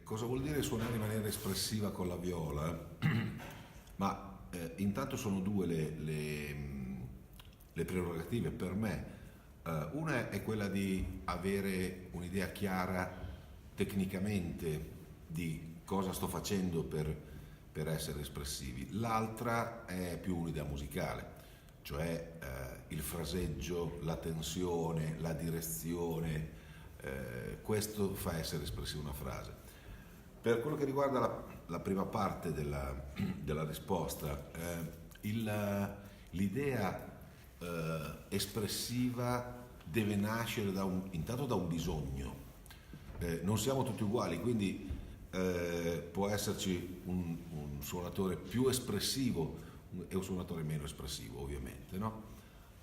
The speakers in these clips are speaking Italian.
Cosa vuol dire suonare in maniera espressiva con la viola? Ma intanto sono due le prerogative per me. Una è quella di avere un'idea chiara tecnicamente di cosa sto facendo per essere espressivi. L'altra è più un'idea musicale, cioè il fraseggio, la tensione, la direzione, questo fa essere espressiva una frase. Per quello che riguarda la prima parte della risposta, l'idea espressiva deve nascere intanto da un bisogno. Non siamo tutti uguali, quindi può esserci un suonatore più espressivo e un suonatore meno espressivo, ovviamente, no?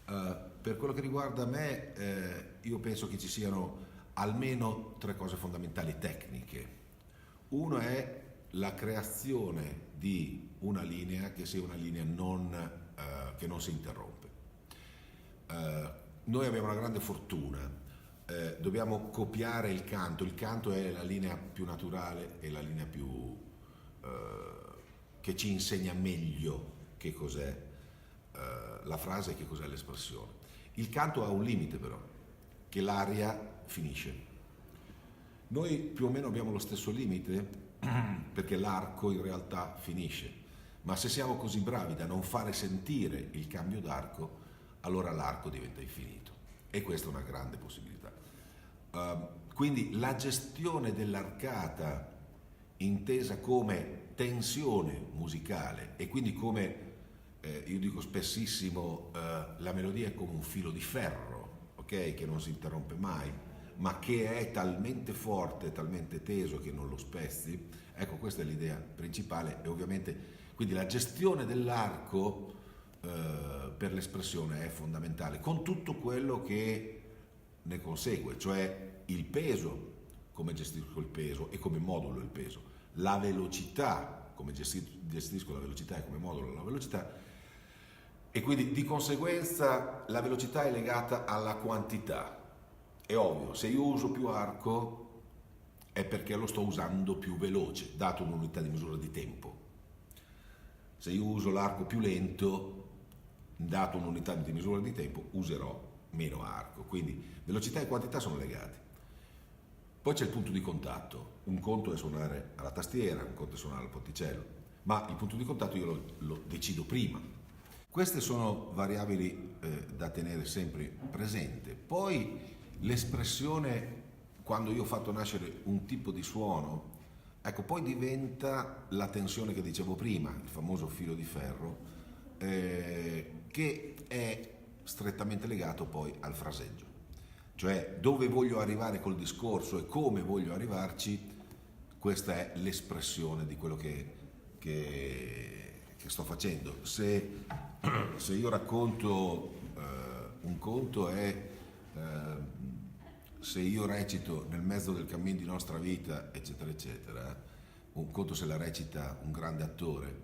Per quello che riguarda me, io penso che ci siano almeno tre cose fondamentali tecniche. Uno è la creazione di una linea che sia una linea che non si interrompe. Noi abbiamo una grande fortuna, dobbiamo copiare il canto è la linea più naturale e la linea più che ci insegna meglio che cos'è la frase e che cos'è l'espressione. Il canto ha un limite però, che l'aria finisce. Noi più o meno abbiamo lo stesso limite perché l'arco in realtà finisce, ma se siamo così bravi da non fare sentire il cambio d'arco, allora l'arco diventa infinito e questa è una grande possibilità. Quindi la gestione dell'arcata intesa come tensione musicale e quindi come, io dico spessissimo, la melodia è come un filo di ferro, ok? Che non si interrompe mai, ma che è talmente forte, talmente teso che non lo spezzi. Ecco, questa è l'idea principale e ovviamente quindi la gestione dell'arco per l'espressione è fondamentale, con tutto quello che ne consegue, cioè il peso, come gestisco il peso e come modulo il peso, la velocità, come gestisco la velocità e come modulo la velocità, e quindi di conseguenza la velocità è legata alla quantità. È ovvio, se io uso più arco è perché lo sto usando più veloce, dato un'unità di misura di tempo. Se io uso l'arco più lento, dato un'unità di misura di tempo, userò meno arco. Quindi velocità e quantità sono legati. Poi c'è il punto di contatto. Un conto è suonare alla tastiera, un conto è suonare al ponticello, ma il punto di contatto io lo decido prima. Queste sono variabili da tenere sempre presente. Poi l'espressione, quando io ho fatto nascere un tipo di suono, ecco, poi diventa la tensione che dicevo prima, il famoso filo di ferro, che è strettamente legato poi al fraseggio. Cioè dove voglio arrivare col discorso e come voglio arrivarci, questa è l'espressione di quello che sto facendo. Se io racconto un conto è se io recito nel mezzo del cammin di nostra vita, eccetera, eccetera, un conto se la recita un grande attore,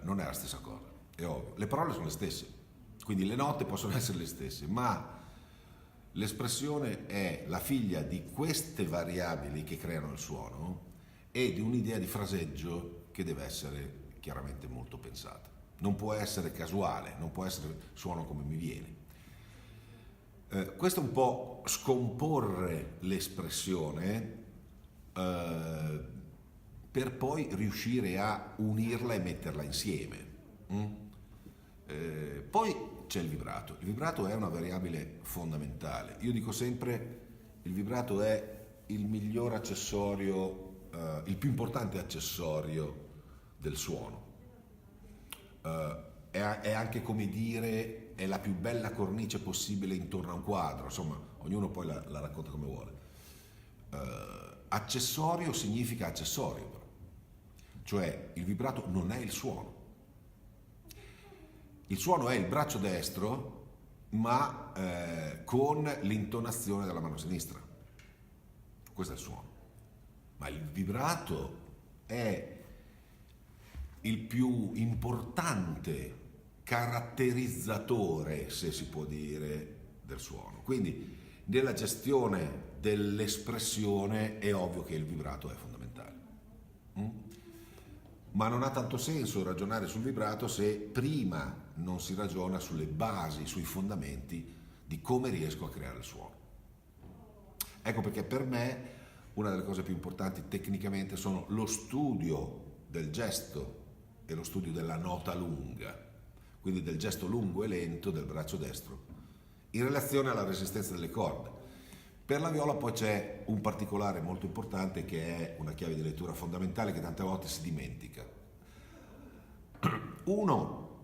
non è la stessa cosa, è ovvio. Le parole sono le stesse, quindi le note possono essere le stesse, ma l'espressione è la figlia di queste variabili che creano il suono e di un'idea di fraseggio che deve essere chiaramente molto pensata. Non può essere casuale, non può essere suono come mi viene. Questo è un po' scomporre l'espressione per poi riuscire a unirla e metterla insieme. Poi c'è il vibrato. Il vibrato è una variabile fondamentale. Io dico sempre il vibrato è il miglior accessorio, il più importante accessorio del suono. È anche come dire è la più bella cornice possibile intorno a un quadro, insomma ognuno poi la racconta come vuole. Accessorio significa accessorio però, cioè il vibrato non è il suono. Il suono è il braccio destro ma con l'intonazione della mano sinistra, questo è il suono, ma il vibrato è il più importante caratterizzatore, se si può dire, del suono. Quindi nella gestione dell'espressione è ovvio che il vibrato è fondamentale. Mm? Ma non ha tanto senso ragionare sul vibrato se prima non si ragiona sulle basi, sui fondamenti di come riesco a creare il suono. Ecco perché per me una delle cose più importanti tecnicamente sono lo studio del gesto e lo studio della nota lunga, quindi del gesto lungo e lento del braccio destro, in relazione alla resistenza delle corde. Per la viola poi c'è un particolare molto importante che è una chiave di lettura fondamentale che tante volte si dimentica. Uno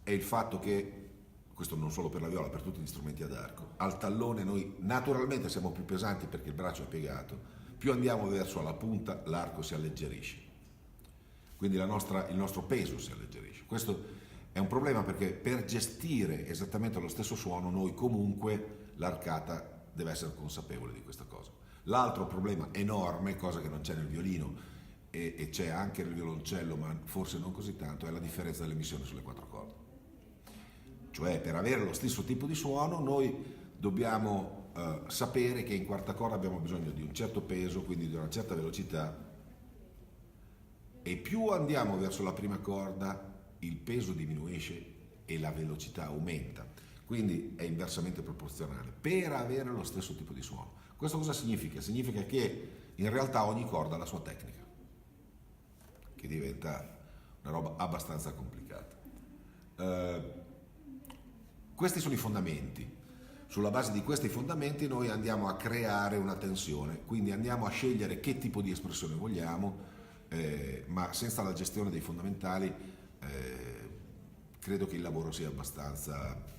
è il fatto che, questo non solo per la viola, per tutti gli strumenti ad arco, al tallone noi naturalmente siamo più pesanti perché il braccio è piegato, più andiamo verso la punta l'arco si alleggerisce, quindi il nostro peso si alleggerisce. Questo è un problema perché per gestire esattamente lo stesso suono noi comunque l'arcata deve essere consapevole di questa cosa. L'altro problema enorme, cosa che non c'è nel violino e c'è anche nel violoncello, ma forse non così tanto, è la differenza dell'emissione sulle quattro corde. Cioè per avere lo stesso tipo di suono noi dobbiamo sapere che in quarta corda abbiamo bisogno di un certo peso, quindi di una certa velocità, e più andiamo verso la prima corda il peso diminuisce e la velocità aumenta, quindi è inversamente proporzionale per avere lo stesso tipo di suono. Questo cosa significa? Significa che in realtà ogni corda ha la sua tecnica, che diventa una roba abbastanza complicata. Questi sono i fondamenti. Sulla base di questi fondamenti noi andiamo a creare una tensione, quindi andiamo a scegliere che tipo di espressione vogliamo, ma senza la gestione dei fondamentali credo che il lavoro sia abbastanza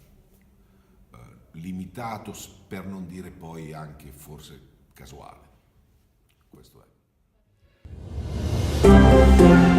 limitato, per non dire poi anche forse casuale. Questo è.